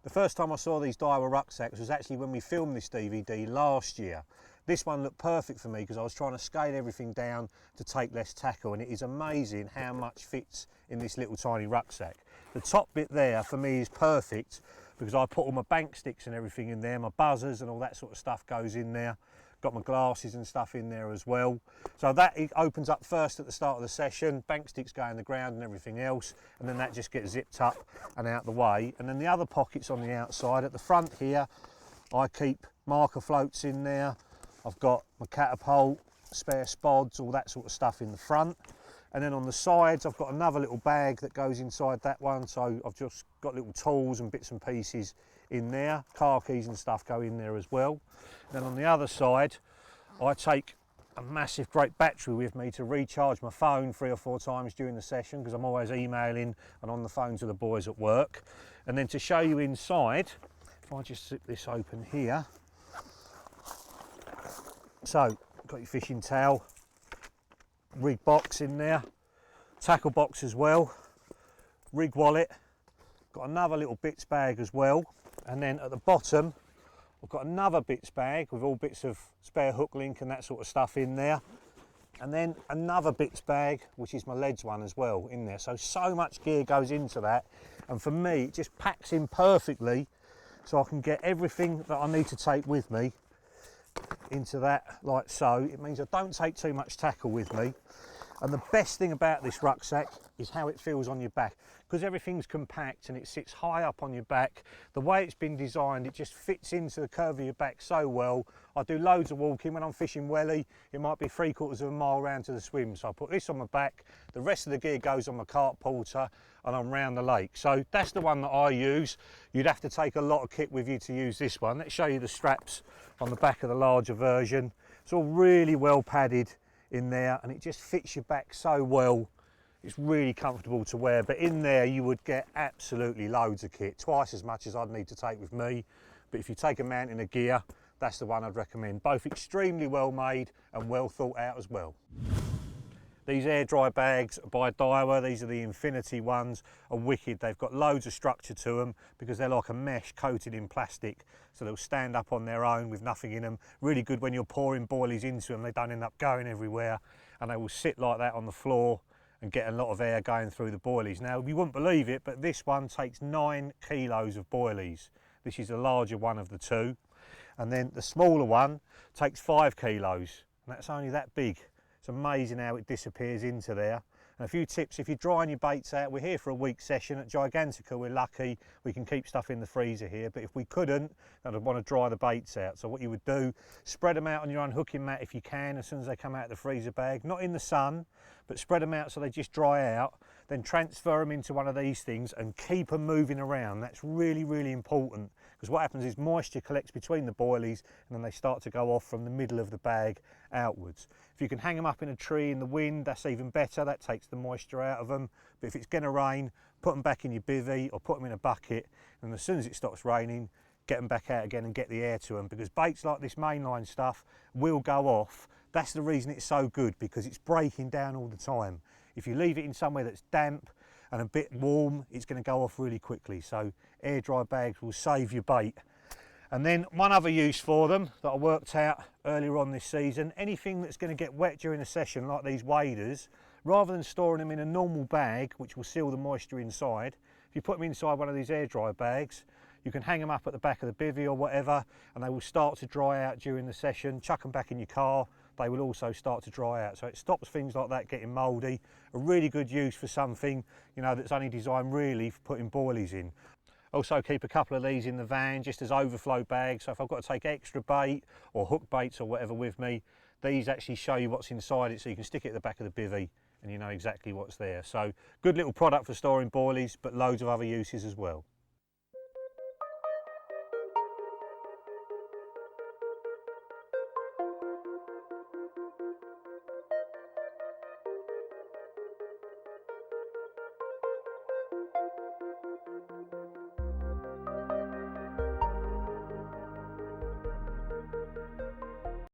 The first time I saw these Daiwa rucksacks was actually when we filmed this DVD last year. This one looked perfect for me because I was trying to scale everything down to take less tackle, and it is amazing how much fits in this little tiny rucksack. The top bit there for me is perfect because I put all my bank sticks and everything in there, my buzzers and all that sort of stuff goes in there. Got my glasses and stuff in there as well. So that it opens up first at the start of the session, bank sticks go in the ground and everything else, and then that just gets zipped up and out the way. And then the other pockets on the outside, at the front here, I keep marker floats in there. I've got my catapult, spare spods, all that sort of stuff in the front. And then on the sides, I've got another little bag that goes inside that one. So I've just got little tools and bits and pieces in there. Car keys and stuff go in there as well. Then on the other side, I take a massive great battery with me to recharge my phone 3 or 4 times during the session because I'm always emailing and on the phone to the boys at work. And then to show you inside, if I just zip this open here. So, got your fishing towel, rig box in there, tackle box as well, rig wallet, got another little bits bag as well, and then at the bottom I've got another bits bag with all bits of spare hook link and that sort of stuff in there, and then another bits bag which is my leads one as well in there. So much gear goes into that, and for me it just packs in perfectly so I can get everything that I need to take with me into that like so. It means I don't take too much tackle with me, and the best thing about this rucksack is how it feels on your back because everything's compact and it sits high up on your back. The way it's been designed, it just fits into the curve of your back so well. I do loads of walking when I'm fishing welly. It might be 3/4 of a mile round to the swim, so I put this on my back, the rest of the gear goes on my Carp porter and I'm round the lake. So that's the one that I use. You'd have to take a lot of kit with you to use this one. Let's show you the straps on the back of the larger version. It's all really well padded in there and it just fits your back so well. It's really comfortable to wear, but in there you would get absolutely loads of kit, twice as much as I'd need to take with me. But if you take a mountain of gear, that's the one I'd recommend. Both extremely well made and well thought out as well. These air dry bags by Daiwa, these are the Infinity ones, are wicked. They've got loads of structure to them because they're like a mesh coated in plastic, so they'll stand up on their own with nothing in them. Really good when you're pouring boilies into them, they don't end up going everywhere, and they will sit like that on the floor and get a lot of air going through the boilies. Now, you wouldn't believe it, but this one takes 9 kilos of boilies. This is the larger one of the two, and then the smaller one takes 5 kilos, and that's only that big. It's amazing how it disappears into there. And a few tips: if you're drying your baits out, we're here for a week session at Gigantica, we're lucky we can keep stuff in the freezer here, but if we couldn't, then I'd want to dry the baits out. So what you would do, spread them out on your unhooking mat if you can as soon as they come out of the freezer bag, not in the sun, but spread them out so they just dry out, then transfer them into one of these things and keep them moving around. That's really, really important, because what happens is moisture collects between the boilies and then they start to go off from the middle of the bag outwards. If you can hang them up in a tree in the wind, that's even better, that takes the moisture out of them. But if it's going to rain, put them back in your bivvy or put them in a bucket, and as soon as it stops raining, get them back out again and get the air to them, because baits like this mainline stuff will go off. That's the reason it's so good, because it's breaking down all the time. If you leave it in somewhere that's damp and a bit warm, it's going to go off really quickly. So air dry bags will save your bait. And then one other use for them that I worked out earlier on this season, anything that's going to get wet during a session like these waders, rather than storing them in a normal bag which will seal the moisture inside, if you put them inside one of these air dry bags, you can hang them up at the back of the bivvy or whatever, and they will start to dry out during the session. Chuck them back in your car, they will also start to dry out. So it stops things like that getting mouldy. A really good use for something, you know, that's only designed really for putting boilies in. Also keep a couple of these in the van just as overflow bags, so if I've got to take extra bait or hook baits or whatever with me, these actually show you what's inside it, so you can stick it at the back of the bivvy and you know exactly what's there. So good little product for storing boilies, but loads of other uses as well.